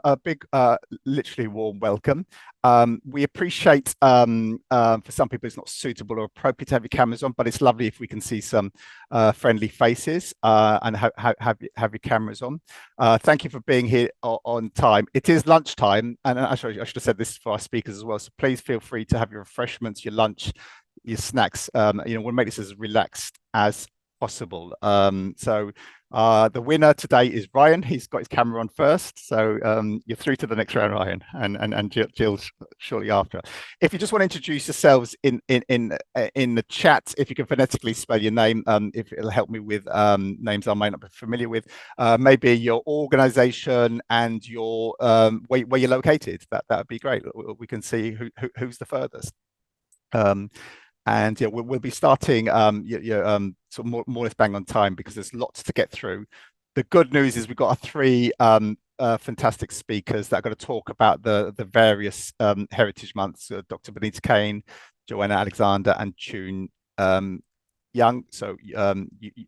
a big, literally warm welcome. We appreciate for some people it's not suitable or appropriate to have your cameras on, but it's lovely if we can see some friendly faces and have your cameras on. Thank you for being here on time. It is lunchtime, and actually I should have said this for our speakers as well. So please feel free to have your refreshments, your lunch, your snacks. We'll make this as relaxed as possible. The winner today is Ryan. He's got his camera on first, so you're through to the next round, Ryan, and Jill shortly after. If you just want to introduce yourselves in the chat, if you can phonetically spell your name, if it'll help me with names I might not be familiar with, maybe your organisation and your where you're located. That would be great. We can see who's the furthest. And yeah, we'll be starting sort of more or less bang on time because there's lots to get through. The good news is we've got our three fantastic speakers that are going to talk about the various heritage months. Dr. Benita Kane, Joanna Alexander, and Chun Young. So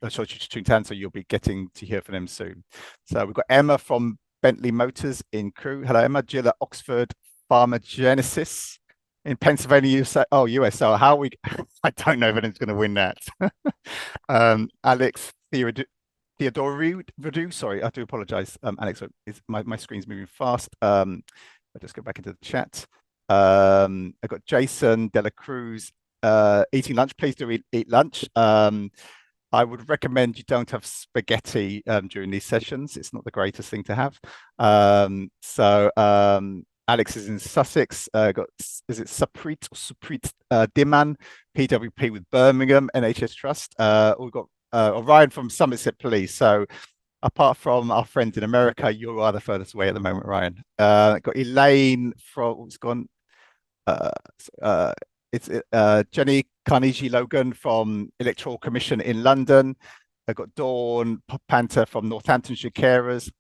sorry, Chun Tan. So you'll be getting to hear from them soon. So we've got Emma from Bentley Motors in Crewe. Hello, Emma. Jill at Oxford Pharmagenesis in Pennsylvania, USA. Oh, US. So how we? I don't know if anyone's going to win that. Alex Theodorou. Sorry, I do apologize, Alex. My screen's moving fast. I'll just go back into the chat. I've got Jason Dela Cruz eating lunch. Please do eat lunch. I would recommend you don't have spaghetti during these sessions. It's not the greatest thing to have. Alex is in Sussex. Is it Suprit Diman, PWP with Birmingham NHS Trust. We've got Ryan from Somerset Police. So apart from our friends in America, you are the furthest away at the moment, Ryan. Got Elaine from it's gone. It's Jenny Carnegie Logan from Electoral Commission in London. I've got Dawn Panther from Northamptonshire Carers.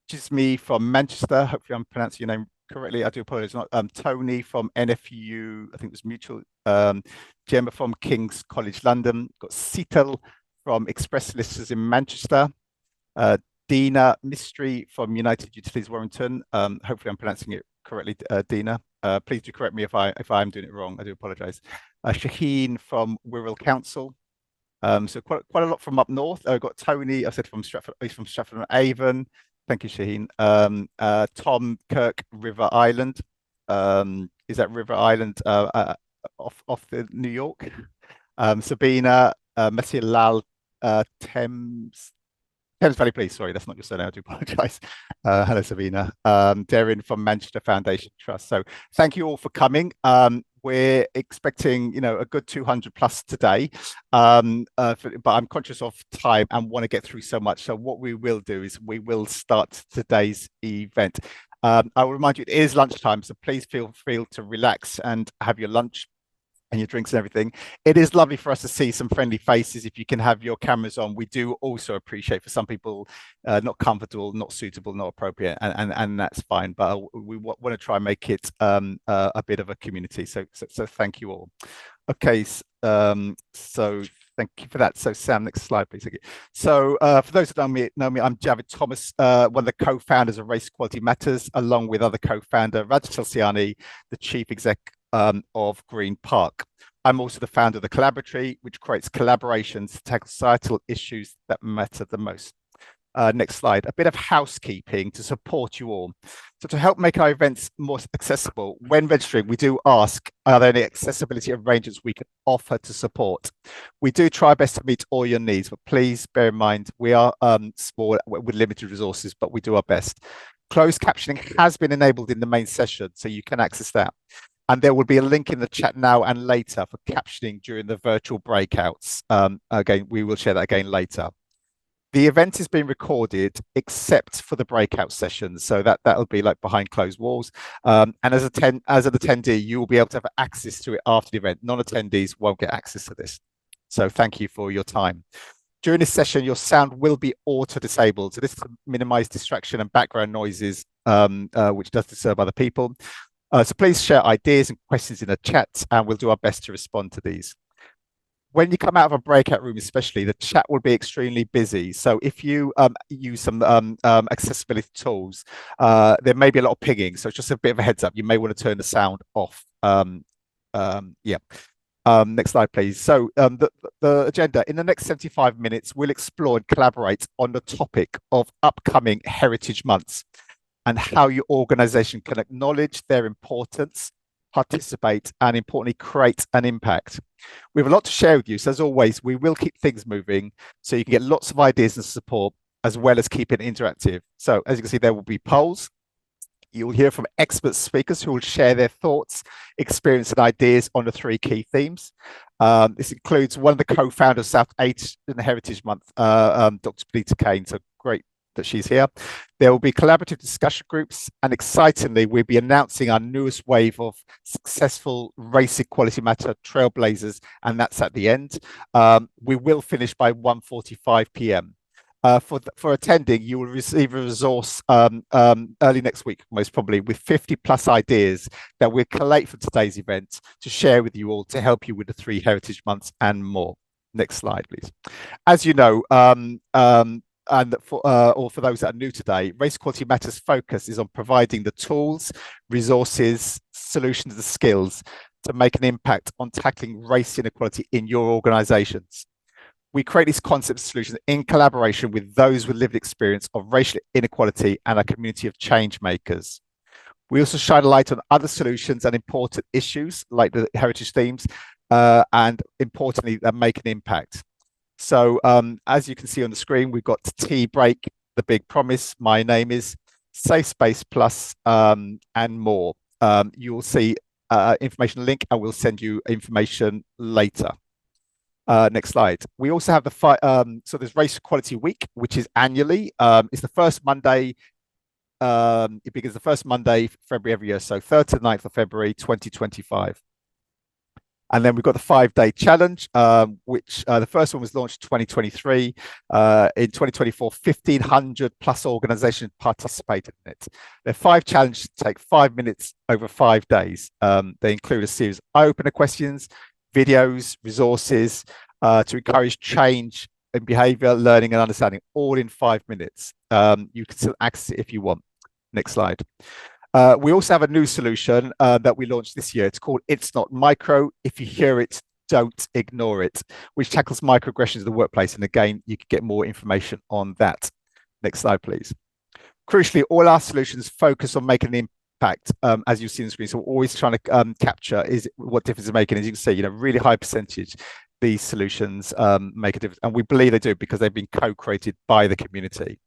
Jismi from Manchester. Hopefully I'm pronouncing your name correctly. I do apologize. Not Tony from NFU, I think it was Mutual. Gemma from King's College London. Got Seatel from Express Listers in Manchester. Dina Mystery from United Utilities Warrington. Hopefully I'm pronouncing it correctly, Dina. Please do correct me if I'm doing it wrong. I do apologize. Shaheen from Wirral Council. So quite a lot from up north. I've got Tony. I said from Stratford. He's from Stratford on Avon. Thank you, Shaheen. Tom Kirk, River Island. Is that River Island off the New York? Sabina, Messier Lal, Thames Valley Police. Sorry, that's not your surname. I do apologise. Hello, Sabina. Darren from Manchester Foundation Trust. So thank you all for coming. We're expecting, a good 200 plus today, but I'm conscious of time and want to get through so much. So what we will do is we will start today's event. I will remind you, it is lunchtime, so please feel free to relax and have your lunch and your drinks and everything. It is lovely for us to see some friendly faces. If you can have your cameras on, we do also appreciate for some people not comfortable, not suitable, not appropriate, and that's fine. But we want to try and make it a bit of a community. So thank you all. Okay, so thank you for that. So Sam, next slide, please. So for those that know me, I'm Javid Thomas, one of the co-founders of Race Equality Matters, along with other co-founder Raj Tulsiani, the chief exec of Green Park. I'm also the founder of the Collaboratory, which creates collaborations to tackle societal issues that matter the most. Next slide. A bit of housekeeping to support you all. So to help make our events more accessible, when registering, we do ask, are there any accessibility arrangements we can offer to support? We do try our best to meet all your needs, but please bear in mind, we are small with limited resources, but we do our best. Closed captioning has been enabled in the main session, so you can access that. And there will be a link in the chat now and later for captioning during the virtual breakouts. Again, we will share that again later. The event is being recorded except for the breakout sessions. So that'll be like behind closed walls. And as an attendee, you will be able to have access to it after the event. Non-attendees won't get access to this. So thank you for your time. During this session, your sound will be auto-disabled. So this is to minimize distraction and background noises, which does disturb other people. So please share ideas and questions in the chat, and we'll do our best to respond to these. when you come out of a breakout room, especially, the chat will be extremely busy. So if you use some accessibility tools, there may be a lot of pinging. So it's just a bit of a heads up. You may want to turn the sound off. Yeah. Next slide, please. So the agenda, in the next 75 minutes, we'll explore and collaborate on the topic of upcoming heritage months and how your organization can acknowledge their importance, participate, and importantly, create an impact. We have a lot to share with you. So as always, we will keep things moving so you can get lots of ideas and support, as well as keep it interactive. So as you can see, there will be polls. You'll hear from expert speakers who will share their thoughts, experience, and ideas on the 3 key themes. This includes one of the co-founders of South Asian Heritage Month, Dr. Peter Kane. So great that she's here. There will be collaborative discussion groups, and excitingly, we'll be announcing our newest wave of successful Race Equality Matter trailblazers, and that's at the end. We will finish by 1:45 p.m. For attending, you will receive a resource early next week, most probably, with 50+ ideas that we'll collate for today's event to share with you all to help you with the 3 heritage months and more. Next slide, please. As you know, and or for those that are new today, Race Equality Matters focus is on providing the tools, resources, solutions, and skills to make an impact on tackling race inequality in your organizations. We create these concept solutions in collaboration with those with lived experience of racial inequality and a community of change makers. We also shine a light on other solutions and important issues like the heritage themes, and importantly, that make an impact. So as you can see on the screen, we've got Tea Break, The Big Promise, My Name Is, Safe Space Plus, and more. You will see information link, and we'll send you information later. Next slide. We also have the so there's Race Equality Week, which is annually. It's the first Monday. It begins the first Monday February every year, so 3rd to 9th of February 2025. And then we've got the 5-day challenge, which the first one was launched in 2023. In 2024, 1,500+ organizations participated in it. There are 5 challenges that take 5 minutes over 5 days. They include a series of eye-opener questions, videos, resources to encourage change in behavior, learning, and understanding, all in 5 minutes. You can still access it if you want. Next slide. We also have a new solution that we launched this year. It's called It's Not Micro. If you hear it, don't ignore it, which tackles microaggressions in the workplace. And again, you can get more information on that. Next slide, please. Crucially, all our solutions focus on making an impact, as you see on the screen. So we're always trying to capture is what difference is making. As you can see, really high percentage these solutions make a difference. And we believe they do because they've been co-created by the community.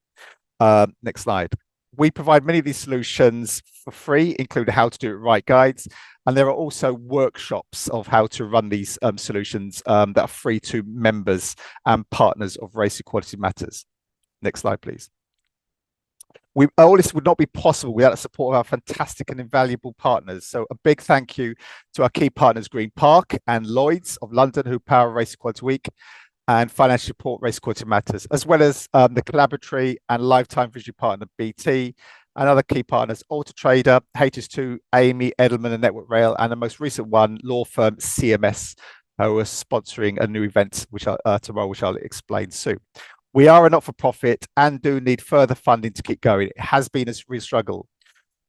Next slide. We provide many of these solutions for free, including how to do it right guides. And there are also workshops of how to run these solutions that are free to members and partners of Race Equality Matters. Next slide, please. All this would not be possible without the support of our fantastic and invaluable partners. So a big thank you to our key partners, Green Park and Lloyd's of London, who power Race Equality Week and financial support Race Equality Matters, as well as the collaboratory and lifetime visionary partner, BT, and other key partners, Auto Trader, HS2, Amy, Edelman, and Network Rail, and the most recent one, law firm CMS, who are sponsoring a new event tomorrow, which I'll explain soon. We are a not-for-profit and do need further funding to keep going. It has been a real struggle.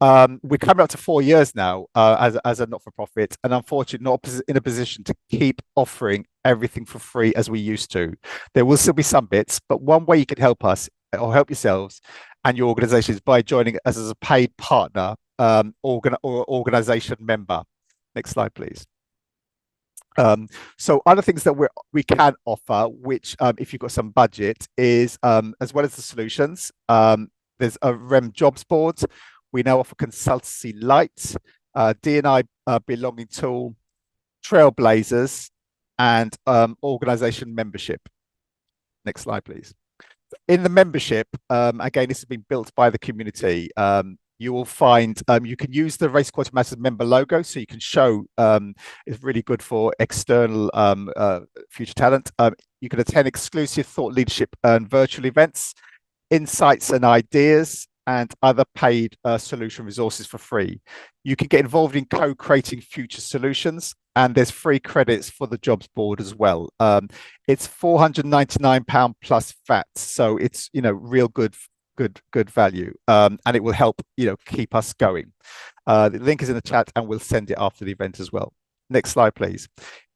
We're coming up to 4 years now as a not-for-profit, and unfortunately not in a position to keep offering everything for free as we used to. There will still be some bits, but one way you can help us or help yourselves and your organization is by joining us as a paid partner or organization member. Next slide, please. So other things that we can offer, which if you've got some budget, is as well as the solutions, there's a REM jobs board. We now offer consultancy light, D&I belonging tool, trailblazers, and organization membership. Next slide, please. In the membership, again, this has been built by the community. You will find you can use the Race Equality Matters member logo, so you can show it's really good for external future talent. You can attend exclusive thought leadership and virtual events, insights and ideas, and other paid solution resources for free. You can get involved in co-creating future solutions, and there's free credits for the jobs board as well. It's £499 plus VAT, so it's real good value, and it will help keep us going. The link is in the chat, and we'll send it after the event as well. Next slide, please.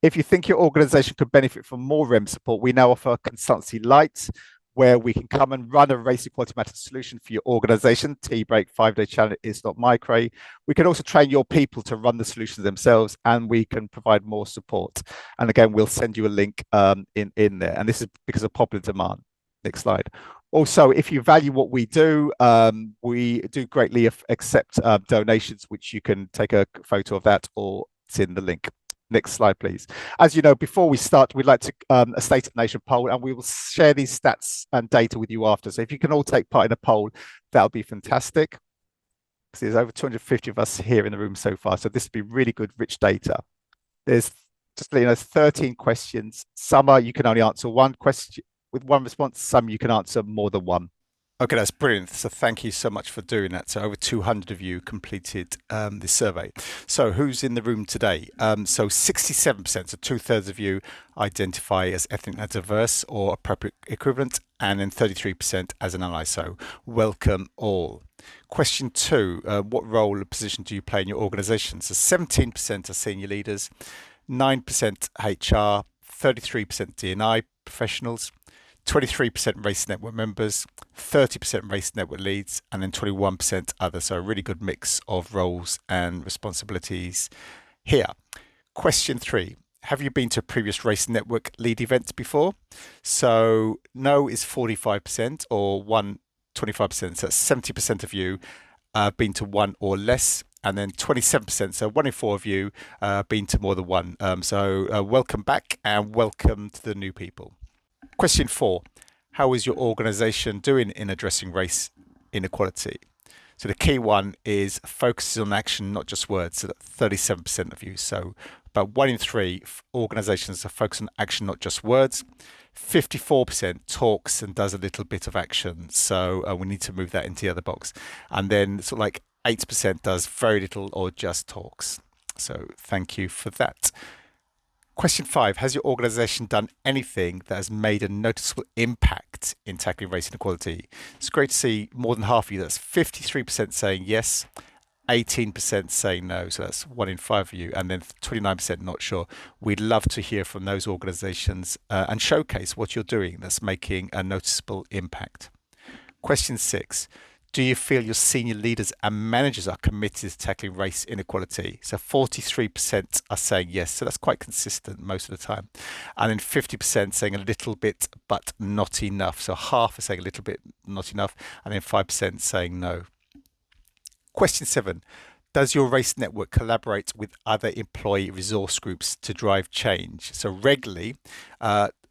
If you think your organization could benefit from more REM support, we now offer Consultancy Light, where we can come and run a race equality matters solution for your organization. Tea break, 5-day challenge, It's Not My Cray. We can also train your people to run the solutions themselves, and we can provide more support. And again, we'll send you a link in there. And this is because of popular demand. Next slide. Also, if you value what we do greatly accept donations, which you can take a photo of that, or it's in the link. Next slide, please. As you know, before we start, we'd like to a State of Nation poll, and we will share these stats and data with you after. So if you can all take part in a poll, that would be fantastic. There's over 250 of us here in the room so far, so this would be really good, rich data. There's just 13 questions. Some you can only answer one question with one response. Some you can answer more than one. Okay, that's brilliant. So thank you so much for doing that. So over 200 of you completed this survey. So who's in the room today? So 67%, so 2/3 of you identify as ethnically diverse or appropriate equivalent, and then 33% as an ally. So welcome all. Question 2, what role or position do you play in your organization? So 17% are senior leaders, 9% HR, 33% D&I professionals, 23% race network members, 30% race network leads, and then 21% others. So a really good mix of roles and responsibilities here. Question 3, have you been to a previous race network lead event before? So no is 45%, or 25%. So that's 70% of you have been to one or less, and then 27%, so 1 in 4 of you been to more than one. So welcome back, and welcome to the new people. Question 4, how is your organization doing in addressing race inequality? So the key one is focuses on action, not just words. So that's 37% of you. So about 1 in 3 organizations are focused on action, not just words. 54% talks and does a little bit of action. So we need to move that into the other box. And then sort of like 8% does very little or just talks. So thank you for that. Question 5, has your organization done anything that has made a noticeable impact in tackling race inequality? It's great to see more than half of you. That's 53% saying yes, 18% saying no. So that's 1 in 5 of you, and then 29% not sure. We'd love to hear from those organizations and showcase what you're doing that's making a noticeable impact. Question 6, do you feel your senior leaders and managers are committed to tackling race inequality? So 43% are saying yes. So that's quite consistent most of the time. And then 50% saying a little bit, but not enough. So half are saying a little bit, not enough. And then 5% saying no. Question 7. Does your race network collaborate with other employee resource groups to drive change? So regularly,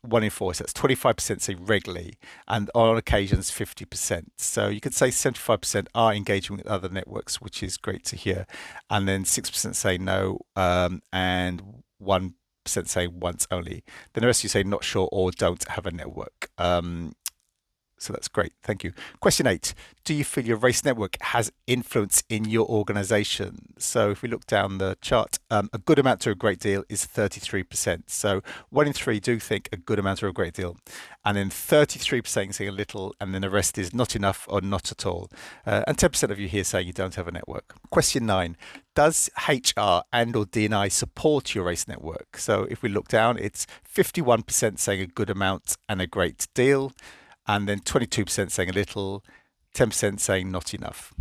1 in 4, so that's 25% say regularly, and on occasions 50%. So you could say 75% are engaging with other networks, which is great to hear. And then 6% say no, and 1% say once only. Then the rest of you say not sure or don't have a network. So that's great. Thank you. Question 8. Do you feel your race network has influence in your organization? So if we look down the chart, a good amount to a great deal is 33%. So 1 in 3 do think a good amount or a great deal. And then 33% saying a little, and then the rest is not enough or not at all. And 10% of you here saying you don't have a network. Question 9. Does HR and or D&I support your race network? So if we look down, it's 51% saying a good amount and a great deal, and then 22% saying a little, 10% saying not enough.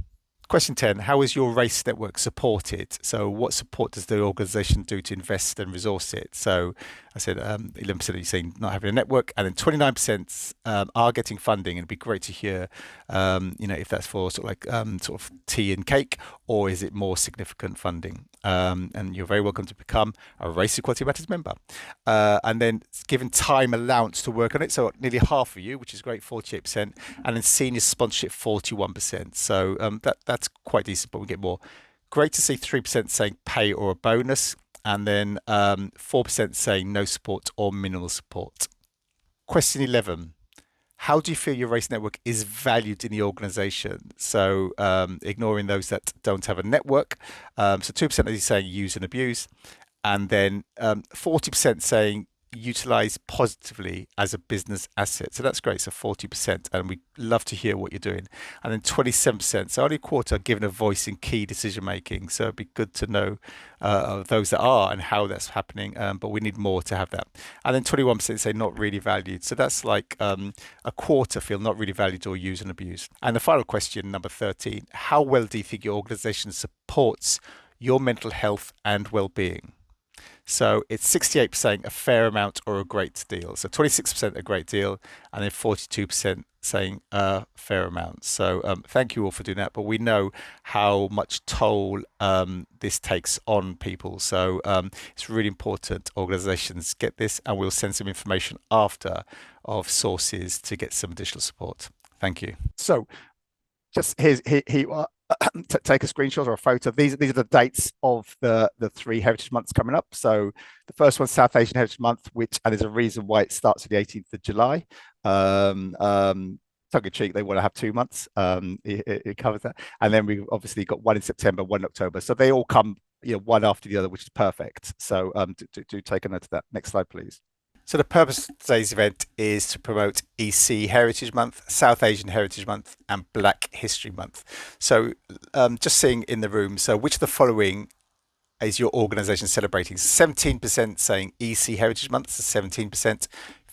Question 10, how is your race network supported? So what support does the organisation do to invest and resource it? So I said 11% of you saying not having a network, and then 29% are getting funding. And it'd be great to hear, if that's for sort of tea and cake, or is it more significant funding? And you're very welcome to become a Race Equality Matters member. And then given time allowance to work on it, so nearly half of you, which is great, 48%, and then senior sponsorship, 41%. So that's quite decent, but we get more. Great to see 3% saying pay or a bonus, and then 4% saying no support or minimal support. Question 11. how do you feel your race network is valued in the organization? So ignoring those that don't have a network. So 2% are saying use and abuse, and then 40% saying utilize positively as a business asset. So that's great. So 40%, and we love to hear what you're doing. And then 27%, so only a quarter, are given a voice in key decision making. So it'd be good to know those that are and how that's happening. But we need more to have that. And then 21% say not really valued. So that's like a quarter feel not really valued or used and abused. And the final question, number 13, how well do you think your organization supports your mental health and well-being? So it's 68% saying a fair amount or a great deal. So 26% a great deal, and then 42% saying a fair amount. So thank you all for doing that. But we know how much toll this takes on people. So it's really important organizations get this, and we'll send some information after of sources to get some additional support. Thank you. So just here you are. Take a screenshot or a photo. These are the dates of the 3 Heritage Months coming up. So the first one's South Asian Heritage Month, which, and there's a reason why it starts on the 18th of July. Tongue in cheek, they want to have 2 months. It covers that, and then we obviously got one in September, one in October. So they all come, one after the other, which is perfect. So do take a note of that. Next slide, please. So the purpose of today's event is to promote ESEA Heritage Month, South Asian Heritage Month, and Black History Month. So just seeing in the room, so which of the following is your organisation celebrating? 17% saying ESEA Heritage Month, so 17%,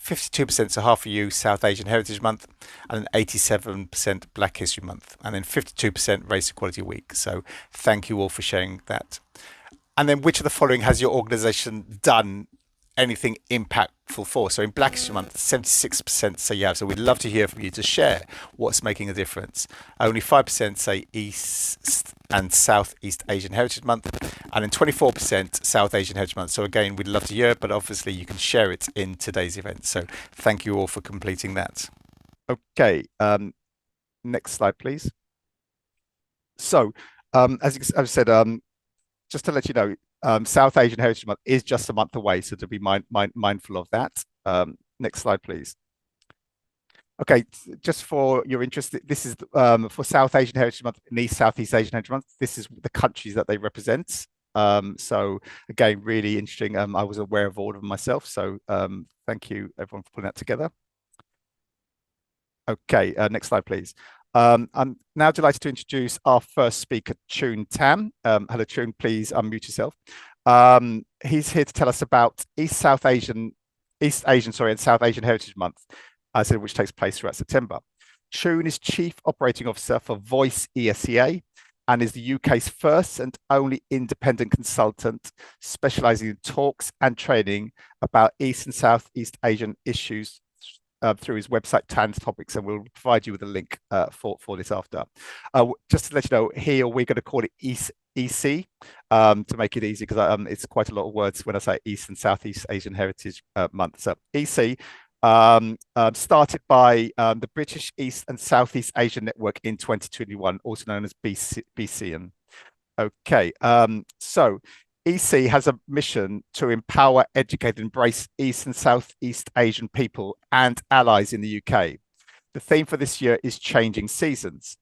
52%, so half of you, South Asian Heritage Month, and then 87% Black History Month, and then 52% Race Equality Week. So thank you all for sharing that. And then which of the following has your organisation done anything impactful for? So in Black History Month, 76% say you have. So we'd love to hear from you to share what's making a difference. Only 5% say East and Southeast Asian Heritage Month, and then 24% South Asian Heritage Month. So again, we'd love to hear it, but obviously you can share it in today's event. So thank you all for completing that. Okay, next slide, please. So as I said, just to let you know, South Asian Heritage Month is just a month away, so to be mindful of that. Next slide, please. Okay, just for your interest, this is for South Asian Heritage Month and East Southeast Asian Heritage Month. This is the countries that they represent. So again, really interesting. I was aware of all of them myself, so thank you everyone for putting that together. Okay, next slide, please. I'm now delighted to introduce our first speaker, Chun Tam. Hello, Chun, please unmute yourself. He's here to tell us about East Asian, and South Asian Heritage Month, which takes place throughout September. Chun is Chief Operating Officer for Voice ESEA and is the UK's first and only independent consultant specializing in talks and training about East and Southeast Asian issues through his website TANS Topics, and we'll provide you with a link for this after. Just to let you know, here we're going to call it EC to make it easy, because it's quite a lot of words when I say East and Southeast Asian Heritage Month. So EC started by the British East and Southeast Asian Network in 2021, also known as BCN. Okay, so EC has a mission to empower, educate, and embrace East and Southeast Asian people and allies in the UK. The theme for this year is changing seasons.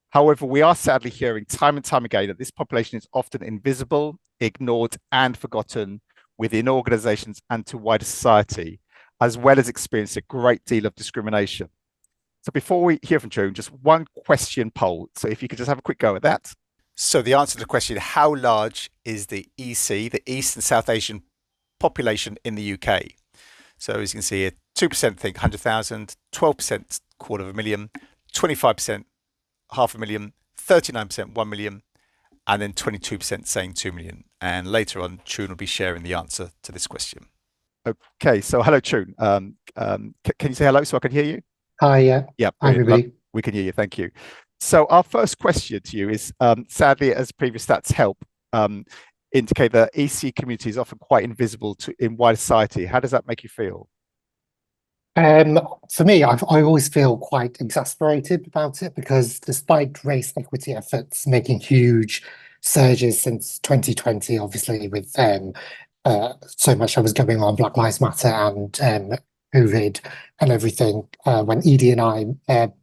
However, we are sadly hearing time and time again that this population is often invisible, ignored, and forgotten within organizations and to wider society, as well as experience a great deal of discrimination. So before we hear from June, just one question poll. So if you could just have a quick go at that. So the answer to the question, how large is the EC, the East and South Asian population in the UK? So as you can see here, 2% think 100,000, 12% 250,000, 25% 500,000, 39% 1 million, and then 22% saying 2 million. And later on, Chun will be sharing the answer to this question. Okay, so hello, Chun. Can you say hello so I can hear you? Hi, yeah. Yeah, hi, everybody. We can hear you, thank you. So our first question to you is, sadly, as previous stats help indicate that EC community is often quite invisible in wider society. How does that make you feel? For me, I always feel quite exasperated about it, because despite race equity efforts making huge surges since 2020, obviously with so much that was going on, Black Lives Matter and COVID and everything, when ED&I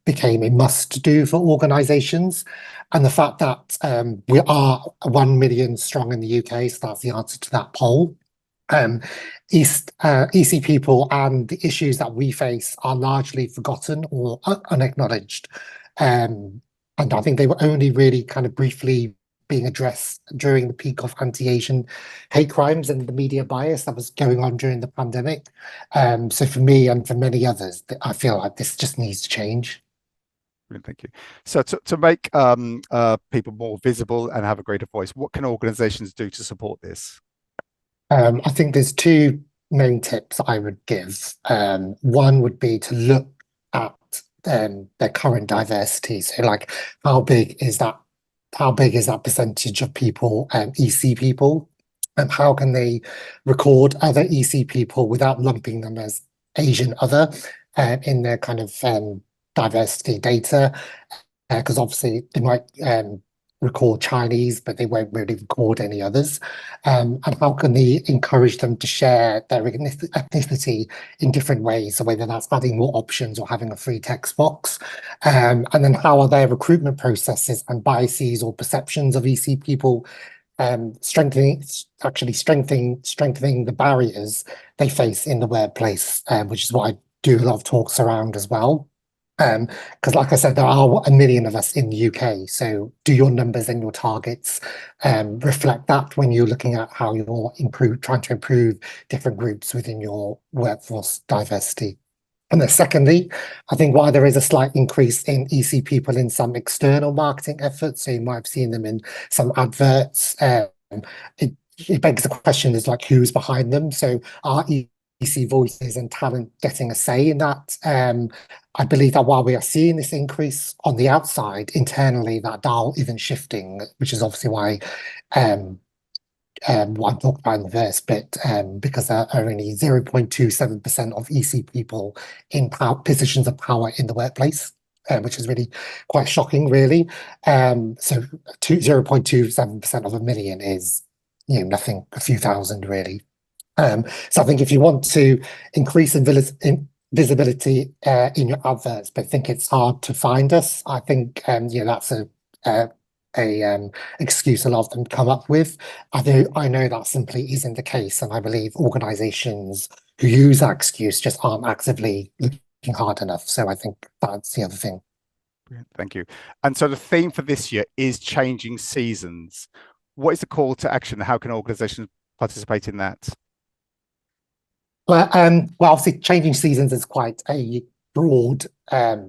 became a must-do for organisations. And the fact that we are 1 million strong in the UK, so that's the answer to that poll. EC people and the issues that we face are largely forgotten or unacknowledged. And I think they were only really kind of briefly being addressed during the peak of anti-Asian hate crimes and the media bias that was going on during the pandemic. So for me and for many others, I feel like this just needs to change. Brilliant, thank you. So to make people more visible and have a greater voice, what can organisations do to support this? I think there's two main tips I would give. One would be to look at their current diversity. So like how big is that percentage of people, EC people? And how can they record other EC people without lumping them as Asian other in their kind of diversity data? Because obviously they might record Chinese, but they won't really record any others. And how can they encourage them to share their ethnicity in different ways? So whether that's adding more options or having a free text box. And then how are their recruitment processes and biases or perceptions of EC people strengthening the barriers they face in the workplace, which is what I do a lot of talks around as well. Because like I said, there are 1 million of us in the UK. So do your numbers and your targets reflect that when you're looking at how you're trying to improve different groups within your workforce diversity? And then secondly, I think while there is a slight increase in EC people in some external marketing efforts, so you might have seen them in some adverts, it begs the question is like who's behind them? So are EC voices and talent getting a say in that? I believe that while we are seeing this increase on the outside, internally that dial isn't shifting, which is obviously why what I'm talking about in the first bit, because there are only 0.27% of EC people in positions of power in the workplace, which is really quite shocking, really. So 0.27% of 1 million is, nothing, a few thousand, really. So I think if you want to increase visibility in your adverts, but think it's hard to find us, I think that's a excuse a lot of them come up with. I know that simply isn't the case, and I believe organisations who use that excuse just aren't actively looking hard enough. So I think that's the other thing. Brilliant, thank you. And so the theme for this year is changing seasons. What is the call to action? How can organisations participate in that? Well, obviously, changing seasons is quite a broad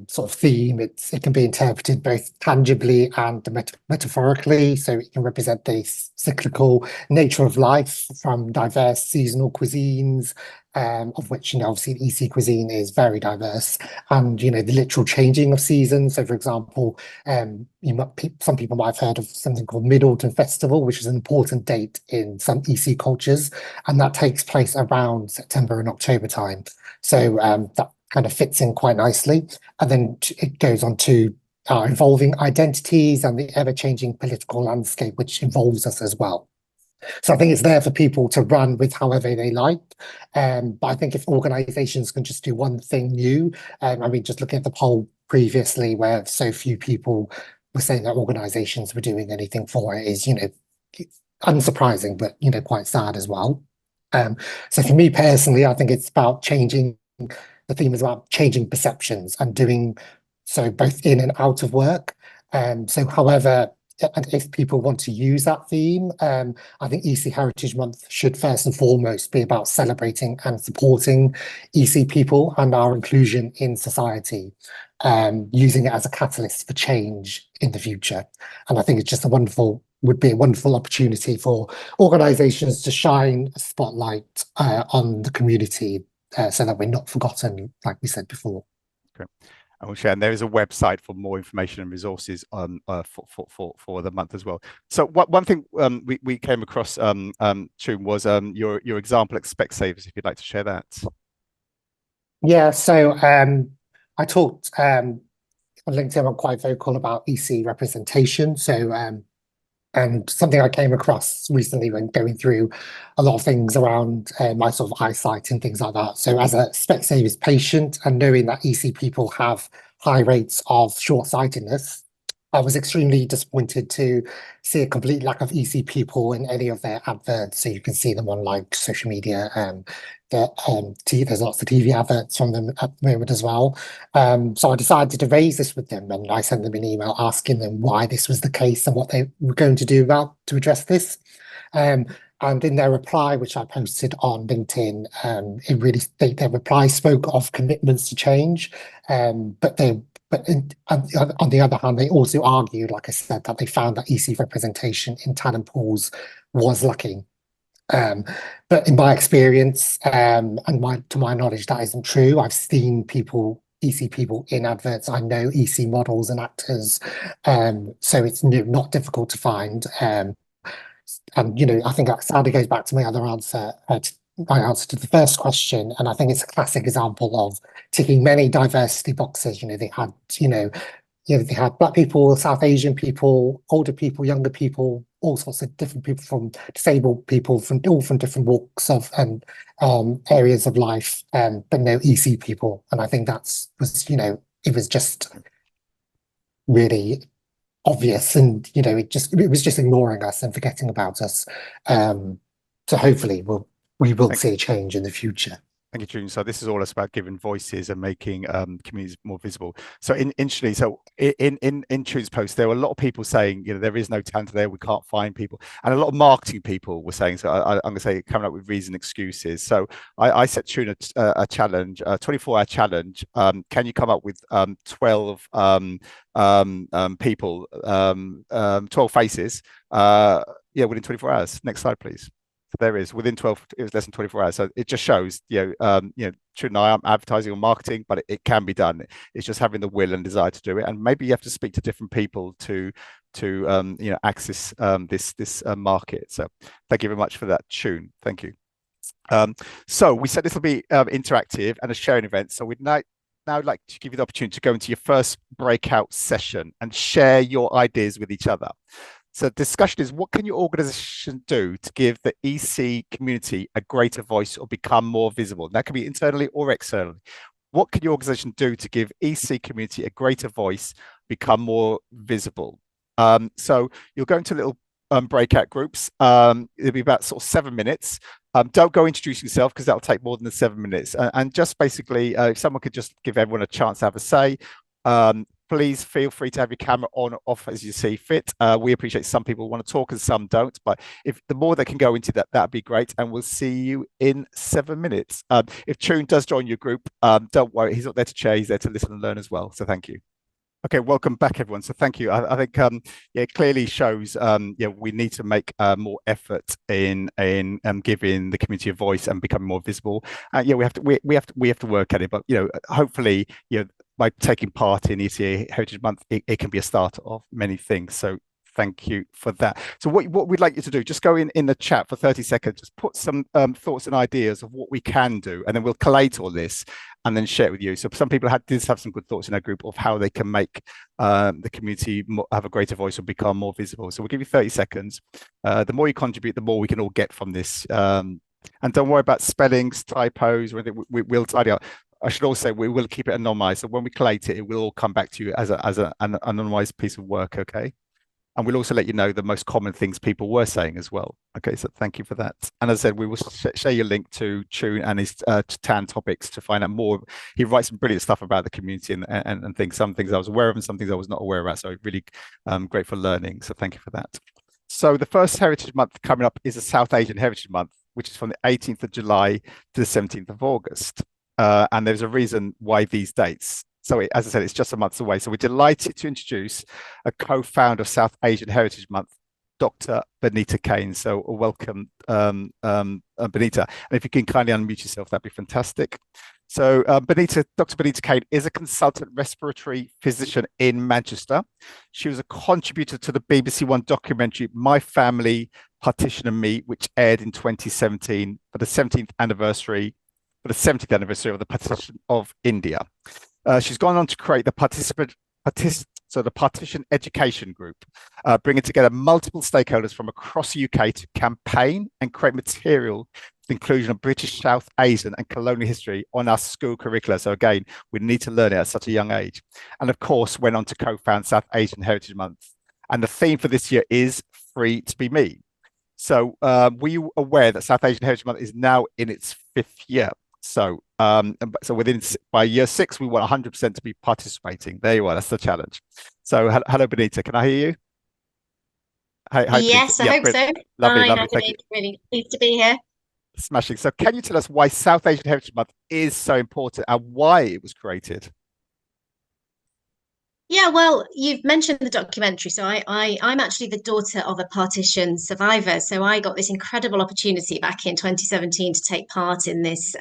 sort of theme. It can be interpreted both tangibly and metaphorically. So it can represent the cyclical nature of life from diverse seasonal cuisines, of which, obviously the EC cuisine is very diverse, and, the literal changing of seasons. So, for example, some people might have heard of something called Mid-Autumn Festival, which is an important date in some EC cultures, and that takes place around September and October time. So that kind of fits in quite nicely. And then it goes on to our evolving identities and the ever-changing political landscape, which involves us as well. So I think it's there for people to run with however they like. But I think if organisations can just do one thing new, just looking at the poll previously where so few people were saying that organisations were doing anything for it is, unsurprising, but, quite sad as well. So for me personally, I think it's about the theme is about changing perceptions and doing so both in and out of work. So however, and if people want to use that theme, I think EC Heritage Month should first and foremost be about celebrating and supporting EC people and our inclusion in society, using it as a catalyst for change in the future. And I think it's just would be a wonderful opportunity for organisations to shine a spotlight on the community so that we're not forgotten, like we said before. Okay. I will share, and there is a website for more information and resources for the month as well. So one thing we came across, Chun, was your example at Specsavers, if you'd like to share that. Yeah, so I talked on LinkedIn, I'm quite vocal about EC representation. So And something I came across recently when going through a lot of things around my sort of eyesight and things like that. So as a Specsavers patient and knowing that EC people have high rates of short-sightedness, I was extremely disappointed to see a complete lack of EC people in any of their adverts. So you can see them on like social media. There's lots of TV adverts from them at the moment as well. So I decided to raise this with them, and I sent them an email asking them why this was the case and what they were going to do about to address this. Um, and in their reply, which I posted on LinkedIn, their reply spoke of commitments to change, on the other hand, they also argued, like I said, that they found that EC representation in talent pools was lacking. Um, but in my experience, to my knowledge, that isn't true. I've seen EC people in adverts. I know EC models and actors, so it's not difficult to find. And I think that sadly goes back to my other answer, my answer to the first question, and I think it's a classic example of ticking many diversity boxes. They had Black people, South Asian people, older people, younger people, all sorts of different people, from disabled people, from different walks of and areas of life, but no EC people. And I think it was just really obvious, and it was just ignoring us and forgetting about us. So hopefully we will see a change in the future. Thank you, June. So this is all about giving voices and making communities more visible. So interestingly, in June's post, there were a lot of people saying, there is no talent there, we can't find people, and a lot of marketing people were saying. So I'm going to say coming up with reason excuses. So I set June a challenge, a 24-hour challenge. Can you come up with 12 people, 12 faces? Within 24 hours. Next slide, please. There is within 12, it was less than 24 hours. So it just shows, Jude and I aren't advertising or marketing, but it can be done. It's just having the will and desire to do it. And maybe you have to speak to different people to access this market. So thank you very much for that, June. Thank you. So we said this will be interactive and a sharing event. So we'd now like to give you the opportunity to go into your first breakout session and share your ideas with each other. So the discussion is, what can your organization do to give the EC community a greater voice or become more visible? That can be internally or externally. What can your organization do to give EC community a greater voice, become more visible? So you'll go into little breakout groups. It'll be about sort of 7 minutes. Don't go introducing yourself, because that'll take more than the 7 minutes. And just basically, if someone could just give everyone a chance to have a say. Please feel free to have your camera on or off as you see fit. We appreciate some people want to talk and some don't, but if the more they can go into that, that'd be great. And we'll see you in 7 minutes. If Chun does join your group, don't worry, he's not there to chair, he's there to listen and learn as well. So thank you. Okay, welcome back, everyone. So thank you. I think it clearly shows we need to make more effort in giving the community a voice and becoming more visible. We have to work at it, but hopefully by taking part in ESEA Heritage Month, it can be a start of many things. So thank you for that. So what we'd like you to do, just go in the chat for 30 seconds, just put some thoughts and ideas of what we can do, and then we'll collate all this and then share it with you. So some people did have some good thoughts in our group of how they can make the community have a greater voice or become more visible. So we'll give you 30 seconds. The more you contribute, the more we can all get from this. And don't worry about spellings, typos, or anything. We'll tidy up. I should also say we will keep it anonymized. So when we collate it, it will all come back to you as an anonymized piece of work, okay? And we'll also let you know the most common things people were saying as well. Okay, so thank you for that. And as I said, we will share your link to Chun and his TAN topics to find out more. He writes some brilliant stuff about the community and things, some things I was aware of and some things I was not aware of. So really great for learning. So thank you for that. So the first Heritage Month coming up is the South Asian Heritage Month, which is from the 18th of July to the 17th of August. And there's a reason why these dates. So as I said, it's just a month away. So we're delighted to introduce a co-founder of South Asian Heritage Month, Dr. Benita Kane. So welcome, Benita. And if you can kindly unmute yourself, that'd be fantastic. So Dr. Benita Kane is a consultant respiratory physician in Manchester. She was a contributor to the BBC One documentary, My Family, Partition and Me, which aired in 2017 for the 70th anniversary of the partition of India. She's gone on to create the So the Partition Education Group, bringing together multiple stakeholders from across the UK to campaign and create material for the inclusion of British, South Asian and colonial history on our school curricula. So again, we need to learn it at such a young age. And of course, went on to co-found South Asian Heritage Month. And the theme for this year is Free to Be Me. So were you aware that South Asian Heritage Month is now in its 5th year? So by year 6, we want 100% to be participating. There you are. That's the challenge. So hello, Benita. Can I hear you? Hi, Benita. Yes, I hope so. Lovely, Hi, lovely. Thank you. really pleased to be here. Smashing. So can you tell us why South Asian Heritage Month is so important and why it was created? Yeah, well, you've mentioned the documentary. So I'm actually the daughter of a partition survivor. So I got this incredible opportunity back in 2017 to take part in this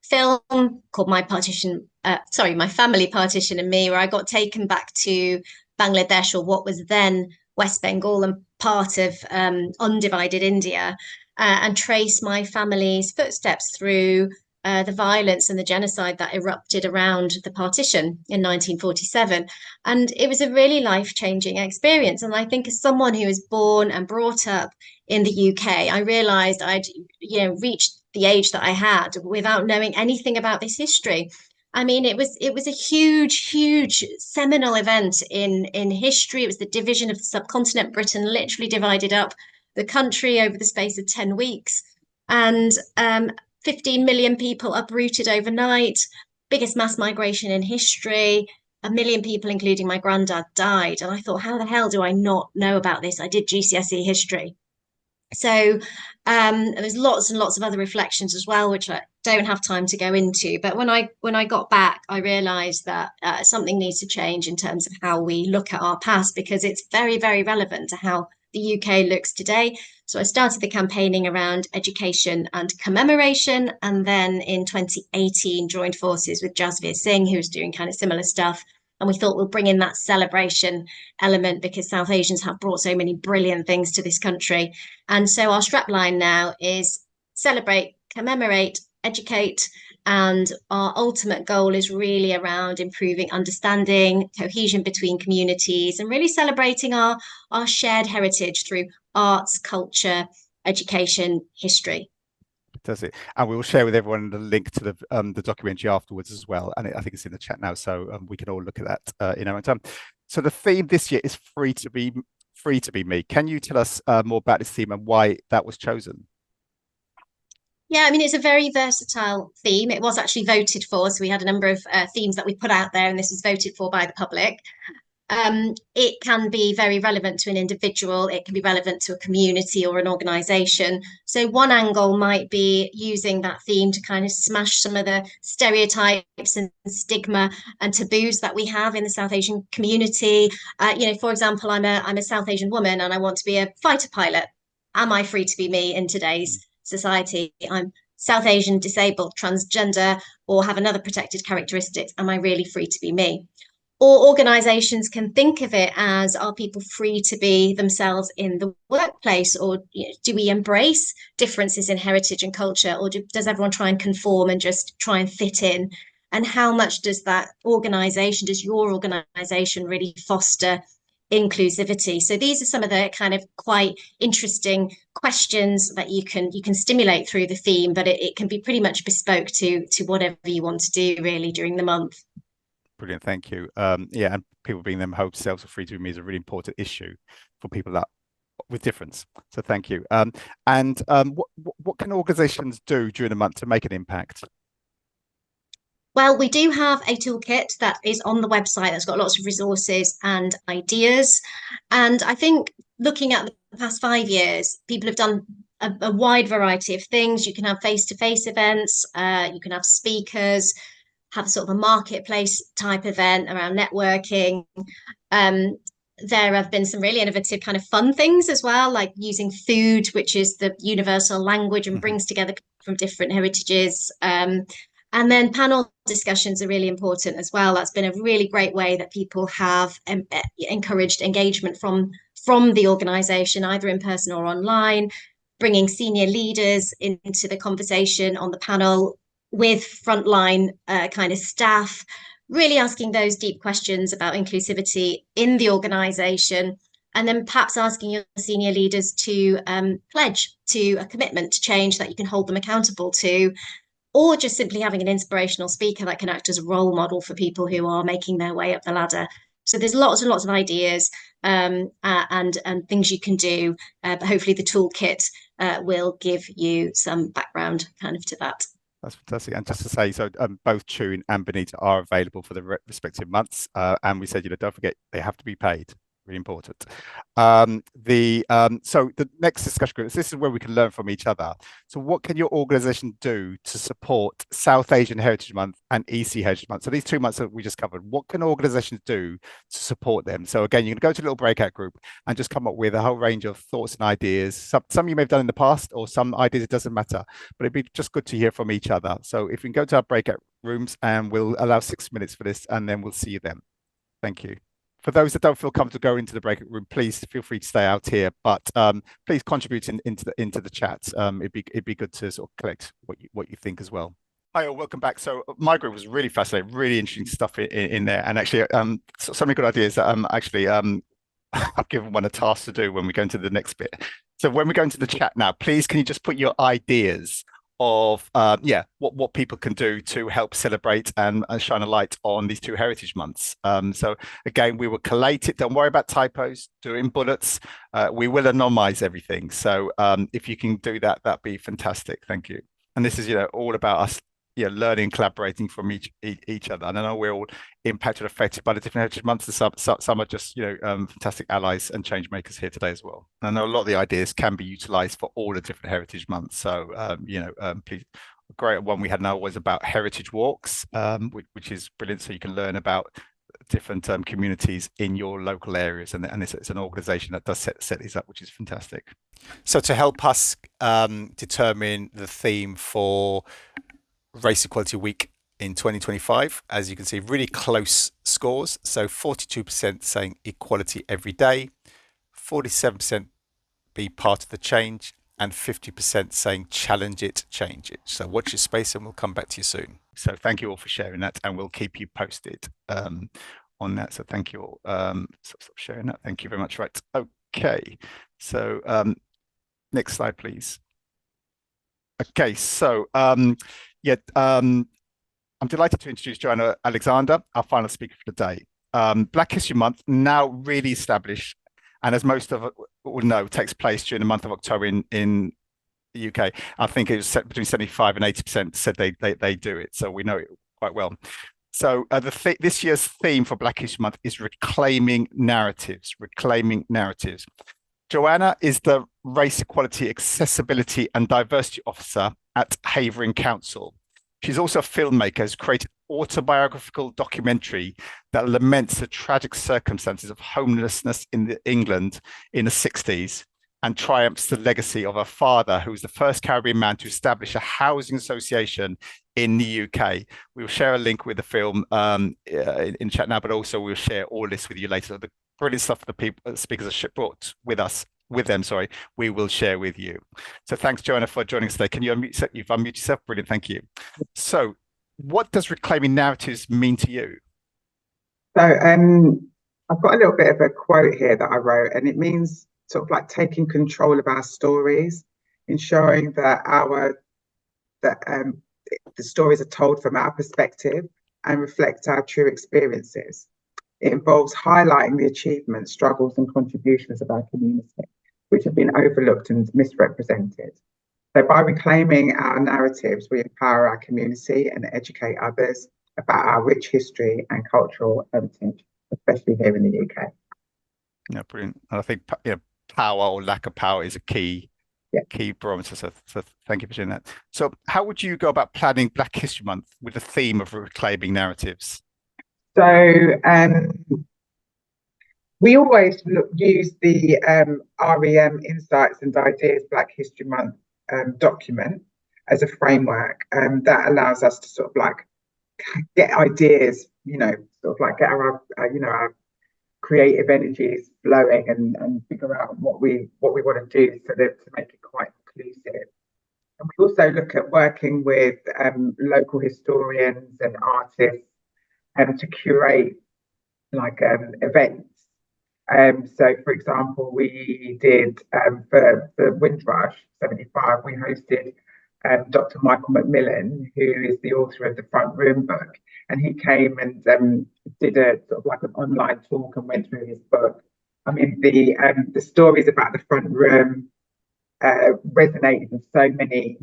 film called My Family Partition and Me, where I got taken back to Bangladesh, or what was then West Bengal and part of undivided India, and trace my family's footsteps through the violence and the genocide that erupted around the partition in 1947. And it was a really life-changing experience. And I think as someone who was born and brought up in the UK, I realized I'd, reached the age that I had without knowing anything about this history. I mean, it was a huge seminal event in history. It was the division of the subcontinent. Britain literally divided up the country over the space of 10 weeks. And 15 million people uprooted overnight, biggest mass migration in history. 1 million people, including my granddad, died. And I thought, how the hell do I not know about this? I did GCSE history. So there's lots and lots of other reflections as well, which I don't have time to go into. But when I got back, I realized that something needs to change in terms of how we look at our past, because it's very, very relevant to how the UK looks today. So I started the campaigning around education and commemoration, and then in 2018 joined forces with Jasveer Singh, who was doing kind of similar stuff. And we thought we'll bring in that celebration element because South Asians have brought so many brilliant things to this country. And so our strapline now is celebrate, commemorate, educate. And our ultimate goal is really around improving understanding, cohesion between communities, and really celebrating our shared heritage through arts, culture, education, history. Does it? And we will share with everyone the link to the documentary afterwards as well. And I think it's in the chat now, so we can all look at that in our own time. So the theme this year is free to be me. Can you tell us more about this theme and why that was chosen? Yeah, I mean, it's a very versatile theme. It was actually voted for. So we had a number of themes that we put out there, and this was voted for by the public. It can be very relevant to an individual. It can be relevant to a community or an organization. So one angle might be using that theme to kind of smash some of the stereotypes and stigma and taboos that we have in the South Asian community. For example, I'm a South Asian woman and I want to be a fighter pilot. Am I free to be me in today's society? I'm South Asian, disabled, transgender, or have another protected characteristics. Am I really free to be me? Or organizations can think of it as, are people free to be themselves in the workplace? Or do we embrace differences in heritage and culture? Or does everyone try and conform and just try and fit in? And how much does your organization really foster inclusivity? So these are some of the kind of quite interesting questions that you can stimulate through the theme, but it can be pretty much bespoke to whatever you want to do really during the month. Brilliant, thank you. Yeah, and people being themselves or free to be me is a really important issue for people that with difference. So thank you. What can organisations do during the month to make an impact? Well, we do have a toolkit that is on the website that's got lots of resources and ideas. And I think looking at the past 5 years, people have done a wide variety of things. You can have face-to-face events, you can have speakers, have a sort of a marketplace type event around networking. There have been some really innovative kind of fun things as well, like using food, which is the universal language and brings together people from different heritages. And then panel discussions are really important as well. That's been a really great way that people have encouraged engagement from the organisation, either in person or online, bringing senior leaders into the conversation on the panel with frontline kind of staff, really asking those deep questions about inclusivity in the organisation, and then perhaps asking your senior leaders to pledge to a commitment to change that you can hold them accountable to, or just simply having an inspirational speaker that can act as a role model for people who are making their way up the ladder. So there's lots and lots of ideas and things you can do, but hopefully the toolkit will give you some background kind of to that. That's fantastic. And just to say, so both Tune and Benita are available for the respective months. And we said, don't forget, they have to be paid. Really important. So the next discussion group, this is where we can learn from each other. So what can your organization do to support South Asian Heritage Month and ESEA Heritage Month? So these 2 months that we just covered, what can organizations do to support them? So again, you can go to a little breakout group and just come up with a whole range of thoughts and ideas. Some you may have done in the past, or some ideas, it doesn't matter, but it'd be just good to hear from each other. So if we can go to our breakout rooms, and we'll allow 6 minutes for this, and then we'll see you then. Thank you. For those that don't feel comfortable going into the breakout room, please feel free to stay out here. But please contribute into the chat. It'd be good to sort of collect what you think as well. Hi all, welcome back. So my group was really fascinating, really interesting stuff in there, and actually so many good ideas that I've given one a task to do when we go into the next bit. So when we go into the chat now, please can you just put your ideas of what people can do to help celebrate and shine a light on these 2 heritage months. So again, we will collate it. Don't worry about typos, do it in bullets. We will anonymize everything. So if you can do that, that'd be fantastic. Thank you. And this is all about us learning, collaborating from each other. And I know we're all impacted, affected by the different heritage months. And some are just fantastic allies and change makers here today as well. And I know a lot of the ideas can be utilized for all the different heritage months. So please, a great one we had now was about heritage walks, which is brilliant. So you can learn about different communities in your local areas, and it's an organization that does set these up, which is fantastic. So to help us determine the theme for Race Equality Week in 2025, as you can see, really close scores. So 42% saying equality every day, 47% be part of the change, and 50% saying challenge it, change it. So watch your space, and we'll come back to you soon. So thank you all for sharing that, and we'll keep you posted on that. So thank you all. Stop sharing that. Thank you very much. Right. Okay. So next slide, please. Okay. So I'm delighted to introduce Joanna Alexander, our final speaker for the day. Black History Month, now really established, and as most of us will know, takes place during the month of October in the UK. I think it was set between 75 and 80% said they do it, so we know it quite well. So this year's theme for Black History Month is reclaiming narratives. Reclaiming narratives. Joanna is the Race Equality, Accessibility and Diversity Officer at Havering Council. She's also a filmmaker, has created an autobiographical documentary that laments the tragic circumstances of homelessness in England in the 60s and triumphs the legacy of her father, who was the first Caribbean man to establish a housing association in the UK. We will share a link with the film in chat now, but also we'll share all this with you later. The brilliant stuff the speakers have brought with them, we will share with you. So thanks, Joanna, for joining us today. Can you unmute? You've unmuted yourself. Brilliant, thank you. So what does reclaiming narratives mean to you? So I've got a little bit of a quote here that I wrote, and it means sort of like taking control of our stories, ensuring that the stories are told from our perspective and reflect our true experiences. It involves highlighting the achievements, struggles and contributions of our community, which have been overlooked and misrepresented. So by reclaiming our narratives, we empower our community and educate others about our rich history and cultural heritage, especially here in the UK. Yeah, brilliant. And I think power or lack of power is a key barometer. So thank you for doing that. So how would you go about planning Black History Month with the theme of reclaiming narratives? So we always use the REM Insights and Ideas Black History Month document as a framework that allows us to sort of like get ideas, sort of like get our creative energies flowing and figure out what we want to do to make it quite inclusive. And we also look at working with local historians and artists to curate like events. So, for example, we did for Windrush 75, we hosted Dr. Michael Macmillan, who is the author of the Front Room book, and he came and did a sort of like an online talk and went through his book. I mean, the stories about the front room resonated with so many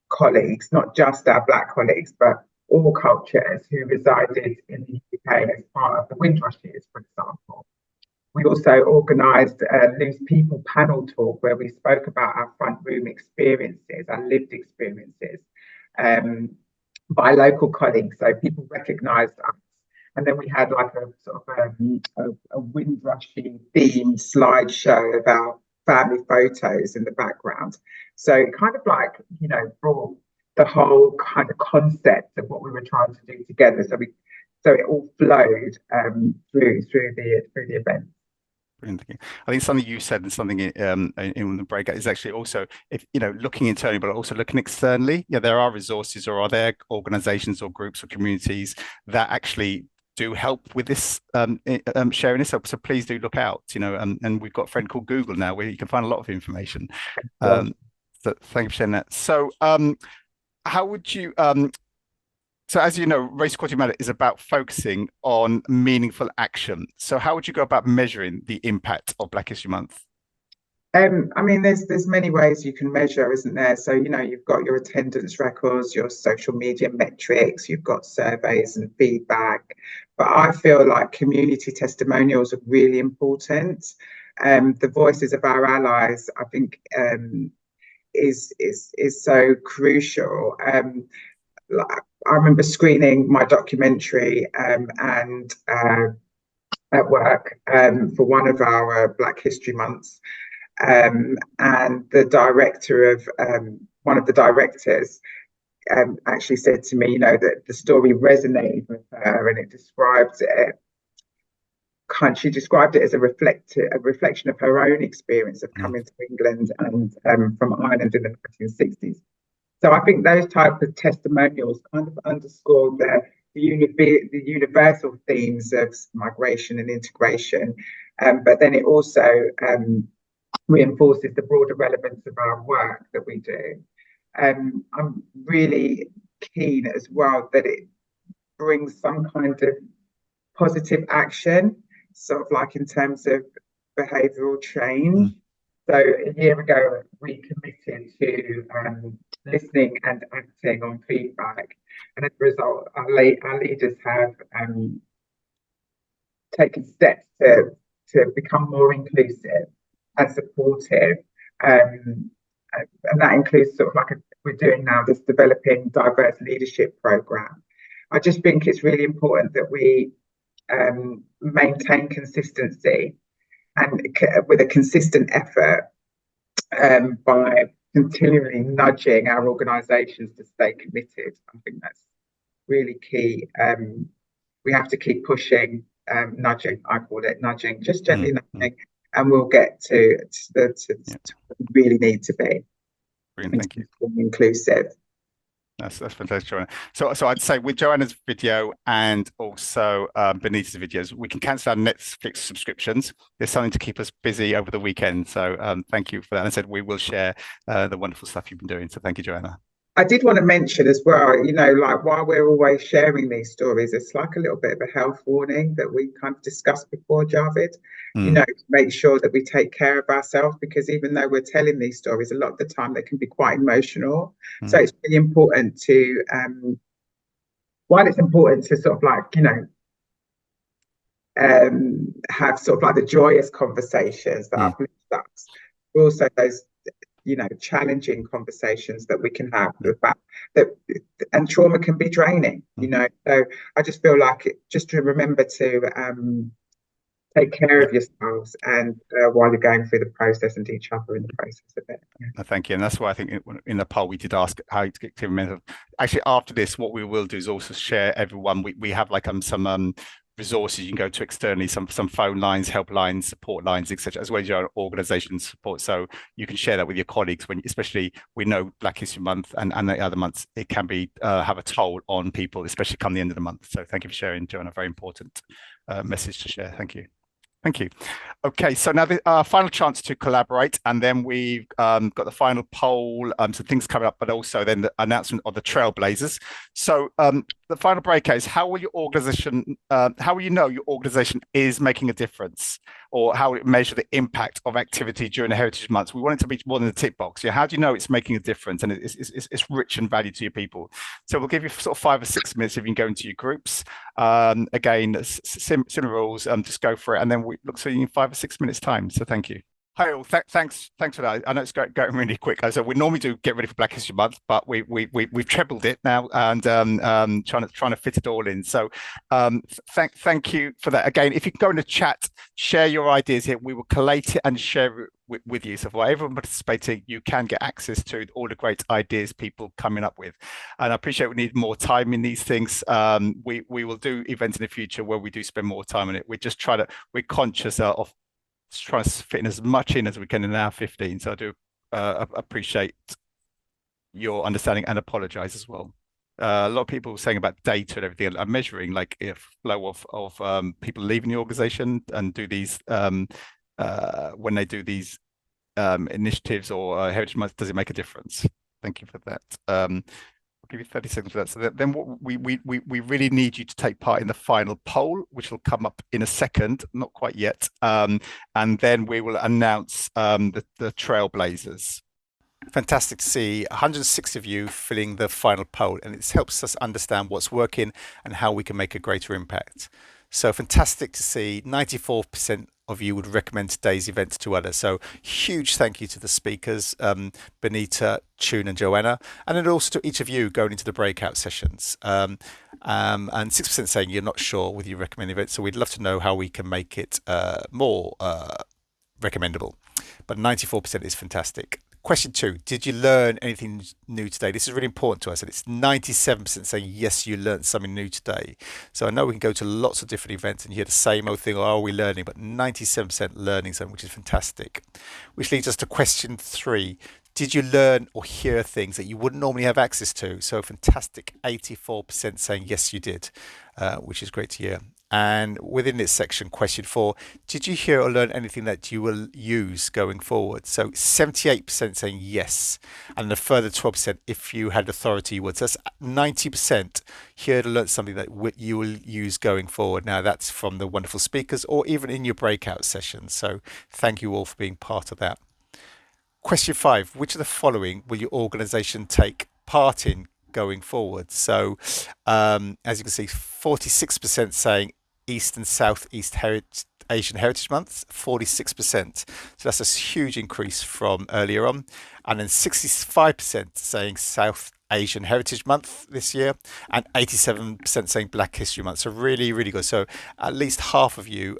colleagues, not just our Black colleagues, but all cultures who resided in the UK as part of the Windrush years, for example. We also organised a Loose People panel talk where we spoke about our front room experiences, our lived experiences, by local colleagues, so people recognised us. And then we had like a sort of a Windrushy themed slideshow about family photos in the background. So it kind of like, you know, brought the whole kind of concept of what we were trying to do together. So it all flowed through the event. Brilliant. I think something you said and something in the breakout is actually also, if you know, looking internally, but also looking externally. Yeah, there are resources, or are there organizations or groups or communities that actually do help with this sharing this. So please do look out. You know, and we've got a friend called Google now where you can find a lot of information. So thank you for sharing that. So how would you so as you know, Race Equality Matter is about focusing on meaningful action. So how would you go about measuring the impact of Black History Month? I mean, there's many ways you can measure, isn't there? So, you know, you've got your attendance records, your social media metrics, you've got surveys and feedback. But I feel like community testimonials are really important. The voices of our allies, I think, is so crucial. I remember screening my documentary and at work for one of our Black History Months, and the director of one of the directors actually said to me, you know, that the story resonated with her, and it describes it. She described it as a reflection of her own experience of coming to England and from Ireland in the 1960s. So I think those types of testimonials kind of underscore the universal themes of migration and integration, but then it also reinforces the broader relevance of our work that we do. I'm really keen as well that it brings some kind of positive action, sort of like in terms of behavioural change. So a year ago, we committed to listening and acting on feedback. And as a result, our leaders have taken steps to become more inclusive and supportive. And that includes sort of like we're doing now this developing diverse leadership program. I just think it's really important that we maintain consistency and with a consistent effort by continually nudging our organisations to stay committed. I think that's really key. We have to keep pushing, nudging. I call it nudging, just gently nudging, and we'll get to what we really need to be. Brilliant, thank you. Inclusive. That's fantastic, Joanna. So I'd say with Joanna's video and also Benita's videos, we can cancel our Netflix subscriptions. There's something to keep us busy over the weekend. So thank you for that. And I said we will share the wonderful stuff you've been doing. So thank you, Joanna. I did want to mention as well, you know, like while we're always sharing these stories, it's like a little bit of a health warning that we kind of discussed before, Javid. You know, to make sure that we take care of ourselves, because even though we're telling these stories, a lot of the time they can be quite emotional. So it's really important to, while it's important to sort of like, you know, have sort of like the joyous conversations that uplift us, but also those, you know, challenging conversations that we can have about that, and trauma can be draining, you know. So I just feel like just to remember to take care of yourselves and while you're going through the process, and each other in the process of it. Thank you. And that's why I think in the poll we did ask how to get mental. Actually, after this, what we will do is also share everyone. We have like some resources you can go to externally, some phone lines, helplines, support lines, etc., as well as your own organisation support. So you can share that with your colleagues when, especially we know Black History Month and the other months, it can be have a toll on people, especially come the end of the month. So thank you for sharing, Joanna. Very important message to share. Thank you. Thank you. Okay, so now the final chance to collaborate, and then we've got the final poll, some things coming up, but also then the announcement of the Trailblazers. So the final breakout is how will your organization, how will you know your organization is making a difference, or how will it measure the impact of activity during the Heritage Months? We want it to be more than a tick box. Yeah, how do you know it's making a difference and it's rich in value to your people? So we'll give you sort of 5 or 6 minutes if you can go into your groups. Again, similar rules, just go for it, and then we look so you in 5 or 6 minutes time. So thank you. Hi all, thanks for that. I know it's going really quick. So we normally do get ready for Black History Month, but we've trebled it now and trying to fit it all in. So thank you for that. Again, if you can go in the chat, share your ideas here. We will collate it and share it with you. So for everyone participating, you can get access to all the great ideas people coming up with. And I appreciate we need more time in these things. We will do events in the future where we do spend more time on it. We're conscious of trying to fit in as much in as we can in our 15. So I do appreciate your understanding and apologize as well. A lot of people saying about data and everything. I'm measuring like a flow of people leaving the organization and do these when they do these initiatives or Heritage Month, does it make a difference? Thank you for that. I'll give you 30 seconds for that. So then what we really need you to take part in the final poll, which will come up in a second, not quite yet. And then we will announce the Trailblazers. Fantastic to see 106 of you filling the final poll, and it helps us understand what's working and how we can make a greater impact. So fantastic to see 94% of you would recommend today's event to others. So huge thank you to the speakers, Benita, Chun and Joanna, and then also to each of you going into the breakout sessions. And 6% saying you're not sure whether you recommend events. So we'd love to know how we can make it more recommendable. But 94% is fantastic. Question 2, did you learn anything new today? This is really important to us, and it's 97% saying yes, you learned something new today. So I know we can go to lots of different events and you hear the same old thing, or are we learning? But 97% learning something, which is fantastic. Which leads us to question 3. Did you learn or hear things that you wouldn't normally have access to? So fantastic, 84% saying yes, you did, which is great to hear. And within this section, question 4, did you hear or learn anything that you will use going forward? So 78% saying yes, and a further 12% if you had authority you would. So that's 90% heard or learned something that you will use going forward. Now that's from the wonderful speakers or even in your breakout sessions. So thank you all for being part of that. Question 5, which of the following will your organisation take part in going forward? So as you can see, 46% saying East and Southeast Asian Heritage Months, 46%. So that's a huge increase from earlier on. And then 65% saying South Asian Heritage Month this year, and 87% saying Black History Month. So really, really good. So at least half of you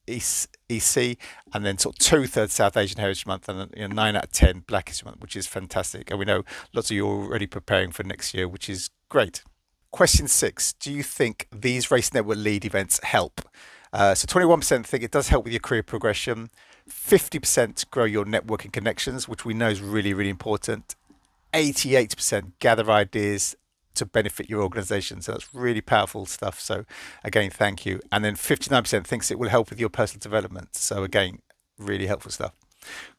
EC, and then sort of 2/3 South Asian Heritage Month, and 9 out of 10 Black History Month, which is fantastic. And we know lots of you are already preparing for next year, which is great. Question 6, do you think these Race Network lead events help? So 21% think it does help with your career progression, 50% grow your networking connections, which we know is really, really important, 88% gather ideas to benefit your organization. So that's really powerful stuff. So again, thank you. And then 59% thinks it will help with your personal development. So again, really helpful stuff.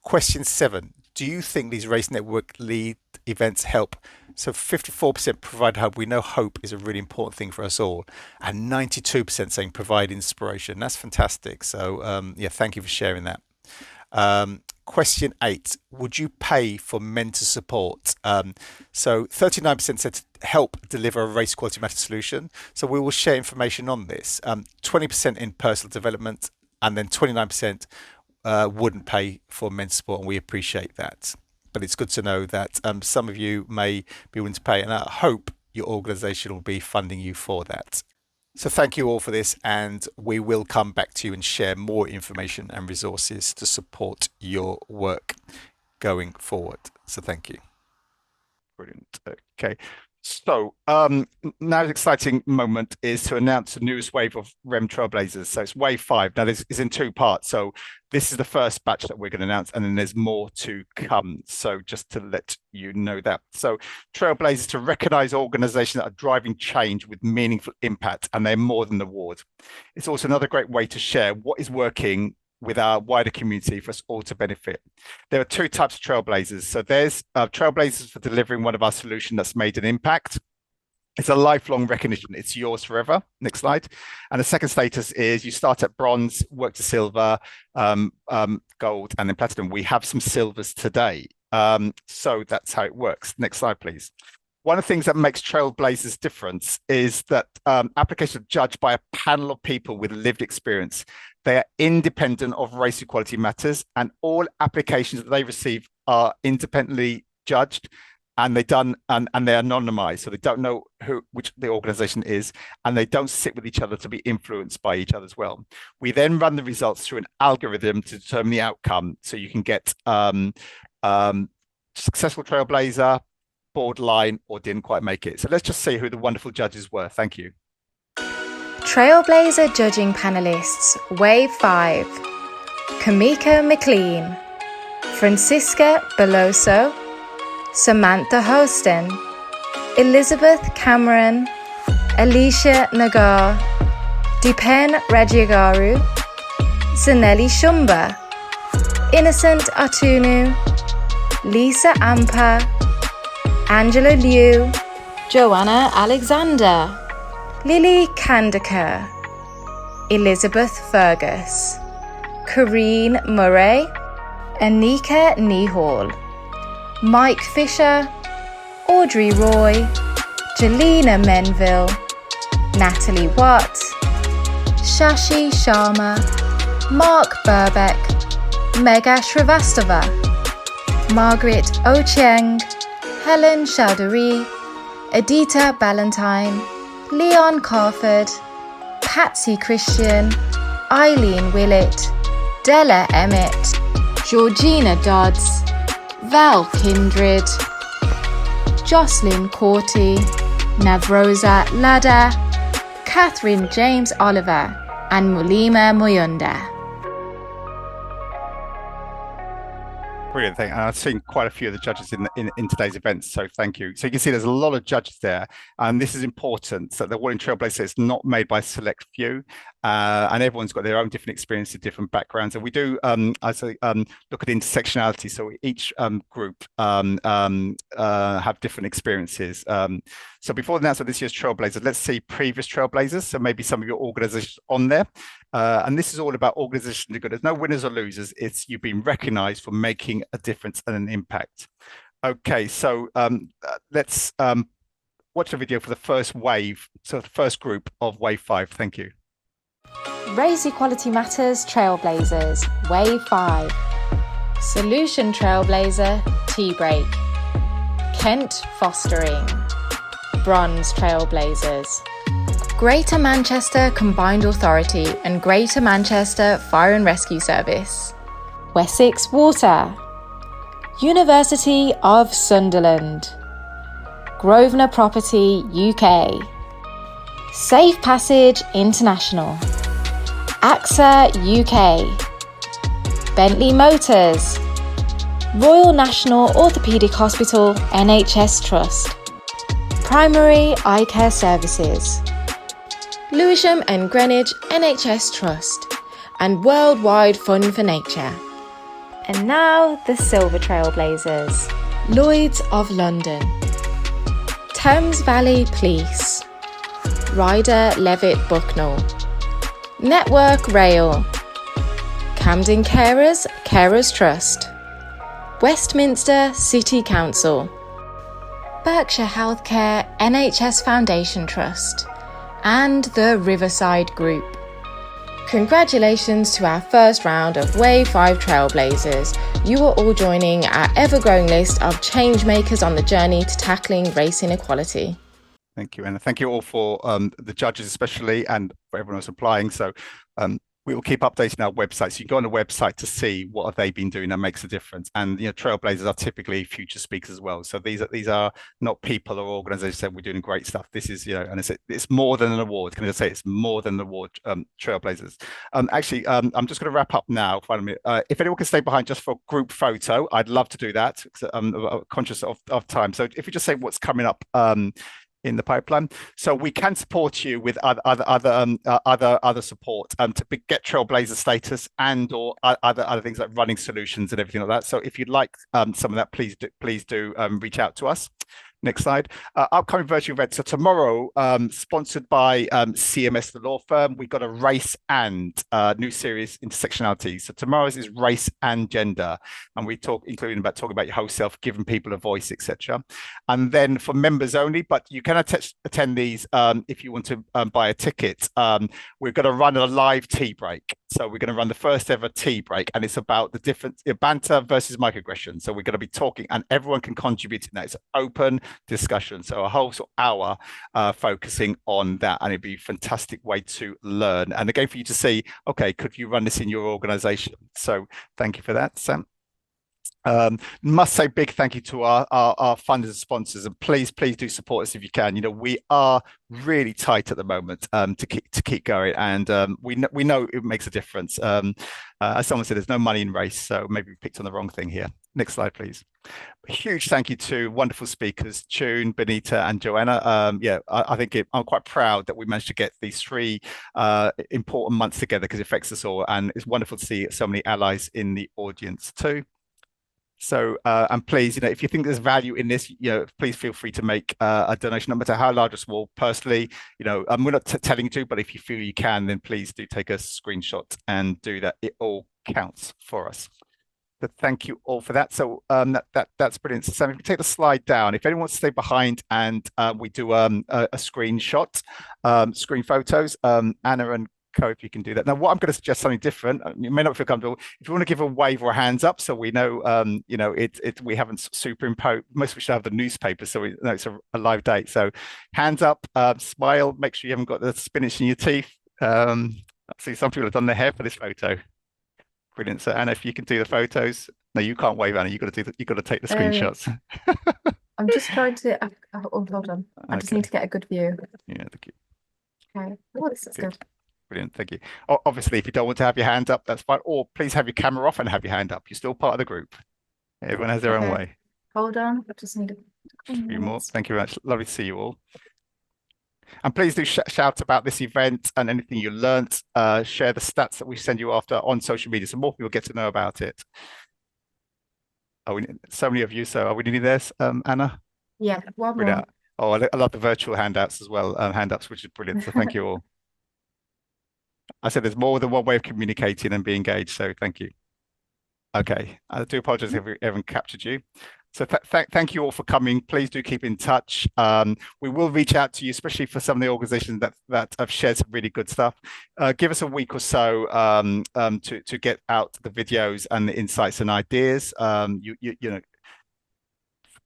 Question 7, do you think these Race Network lead events help? So 54% provide hope. We know hope is a really important thing for us all, and 92% saying provide inspiration. That's fantastic. So yeah, thank you for sharing that. Question 8, would you pay for mentor support? So 39% said to help deliver a race quality matter solution. So we will share information on this. 20% in personal development, and then 29% wouldn't pay for mentor support, and we appreciate that. But it's good to know that some of you may be willing to pay, and I hope your organisation will be funding you for that. So thank you all for this, and we will come back to you and share more information and resources to support your work going forward. So thank you. Brilliant. Okay. So now the exciting moment is to announce the newest wave of REM Trailblazers. So it's wave 5. Now this is in 2 parts. So this is the first batch that we're going to announce, and then there's more to come. So just to let you know that. So Trailblazers to recognize organizations that are driving change with meaningful impact, and they're more than awards. It's also another great way to share what is working with our wider community for us all to benefit. There are 2 types of Trailblazers. So there's Trailblazers for delivering one of our solutions that's made an impact. It's a lifelong recognition. It's yours forever. Next slide. And the second status is you start at bronze, work to silver, gold, and then platinum. We have some silvers today. So that's how it works. Next slide, please. One of the things that makes Trailblazers different is that applications are judged by a panel of people with lived experience. They are independent of Race Equality Matters, and all applications that they receive are independently judged, and they're anonymized, so they don't know which the organization is, and they don't sit with each other to be influenced by each other as well. We then run the results through an algorithm to determine the outcome, so you can get successful Trailblazer, borderline, or didn't quite make it. So let's just see who the wonderful judges were. Thank you. Trailblazer judging panelists, Wave 5, Kamika McLean, Francisca Beloso, Samantha Hostin, Elizabeth Cameron, Alicia Nagar, Dipen Rajigaru, Zanelli Shumba, Innocent Atunu, Lisa Ampa, Angela Liu, Joanna Alexander, Lily Kandakar, Elizabeth Fergus, Corrine Murray, Anika Nihal, Mike Fisher, Audrey Roy, Jelena Menville, Natalie Watt, Shashi Sharma, Mark Burbeck, Megha Srivastava, Margaret Ochieng, Helen Chowdhury, Adita Ballantyne, Leon Carford, Patsy Christian, Eileen Willett, Della Emmett, Georgina Dodds, Val Kindred, Jocelyn Corty, Navroza Lada, Catherine James Oliver, and Mulima Moyunda. Brilliant thing. And I've seen quite a few of the judges in today's event, so thank you. So you can see there's a lot of judges there, and this is important. So the One in Trailblazer is not made by a select few, and everyone's got their own different experiences, different backgrounds. And we do, look at intersectionality. So each group have different experiences. So before the announcement of this year's Trailblazers, let's see previous Trailblazers. So maybe some of your organizations on there. And this is all about organizations are good. There's no winners or losers. It's you've been recognized for making a difference and an impact. Okay, so let's watch the video for the first wave. So the first group of Wave 5. Thank you. Race Equality Matters Trailblazers, Wave 5. Solution Trailblazer, Tea Break. Kent Fostering. Bronze Trailblazers. Greater Manchester Combined Authority and Greater Manchester Fire and Rescue Service. Wessex Water. University of Sunderland. Grosvenor Property UK. Safe Passage International. AXA UK. Bentley Motors. Royal National Orthopaedic Hospital NHS Trust. Primary Eye Care Services. Lewisham and Greenwich NHS Trust, and Worldwide Fund for Nature. And now the Silver Trailblazers. Lloyds of London. Thames Valley Police. Ryder Levitt Bucknell. Network Rail. Camden Carers, Carers Trust. Westminster City Council. Berkshire Healthcare NHS Foundation Trust. And the Riverside Group. Congratulations to our first round of Wave 5 Trailblazers. You are all joining our ever-growing list of change makers on the journey to tackling race inequality. Thank you, and thank you all for the judges especially, and for everyone else applying. So we will keep updating our website. So you go on the website to see what have they been doing that makes a difference. And trailblazers are typically future speakers as well. So these are not people or organizations saying we're doing great stuff. This is, and it's more than an award. Can I just say it's more than an award, trailblazers. Actually, I'm just going to wrap up now. Finally, if anyone can stay behind just for a group photo, I'd love to do that. I'm conscious of time. So if you just say what's coming up in the pipeline, so we can support you with other support to get trailblazer status and or other things like running solutions and everything like that. So if you'd like some of that, please do reach out to us. Next slide. Upcoming virtual event. So tomorrow, sponsored by CMS, the law firm, we've got a race and new series, intersectionality. So tomorrow's is race and gender, and we talking about your whole self, giving people a voice, etc. And then for members only, but you can attend these if you want to buy a ticket. We're going to run a live tea break. So we're going to run the first ever tea break, and it's about the difference banter versus microaggression. So we're going to be talking, and everyone can contribute in that. It's open discussion, so a whole sort of hour focusing on that, and it'd be a fantastic way to learn, and again for you to see, okay, could you run this in your organization? So thank you for that, Sam. Must say big thank you to our funders and sponsors, and please do support us if you can. We are really tight at the moment to keep going, and we know it makes a difference. As someone said, there's no money in race, so maybe we picked on the wrong thing here. Next slide, please. A huge thank you to wonderful speakers, June, Benita, and Joanna. I think I'm quite proud that we managed to get these 3 important months together, because it affects us all, and it's wonderful to see so many allies in the audience too. So, and please, if you think there's value in this, please feel free to make a donation, no matter how large or small. Personally, we're not telling you to, but if you feel you can, then please do take a screenshot and do that. It all counts for us. But thank you all for that. So that's brilliant. So Sam, if you take the slide down, if anyone wants to stay behind and we do a screenshot, screen photos, Anna and if you can do that. Now, what I'm going to suggest something different. You may not feel comfortable. If you want to give a wave or a hands up, so we know, we haven't superimposed. Most of us should have the newspaper, so we know it's a live date. So, hands up, smile. Make sure you haven't got the spinach in your teeth. I see some people have done their hair for this photo. Brilliant. So, Anna, if you can do the photos. No, you can't wave, Anna. You got to take the screenshots. I'm just trying to. Hold on. I just need to get a good view. Yeah, thank you. Okay. Oh, this is good. Brilliant, thank you. Obviously, if you don't want to have your hand up, that's fine. Or please have your camera off and have your hand up. You're still part of the group. Everyone has their own way. Hold on, I just need a few more. Thank you very much. Lovely to see you all. And please do shout about this event and anything you learnt. Share the stats that we send you after on social media, so more people get to know about it. So many of you. So are we needing this, Anna? Yeah, one more. Oh, I love the virtual handouts as well. Handouts, which is brilliant. So thank you all. I said there's more than one way of communicating and being engaged, so thank you. Okay, I do apologize if we haven't captured you. So thank you all for coming. Please do keep in touch. We will reach out to you, especially for some of the organizations that have shared some really good stuff. Give us a week or so to get out the videos and the insights and ideas.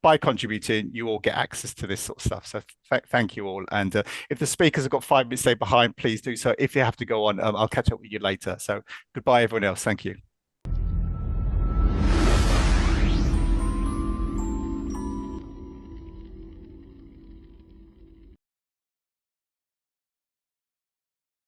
By contributing, you all get access to this sort of stuff. So thank you all. And if the speakers have got 5 minutes stay behind, please do so. If you have to go on, I'll catch up with you later. So goodbye, everyone else. Thank you.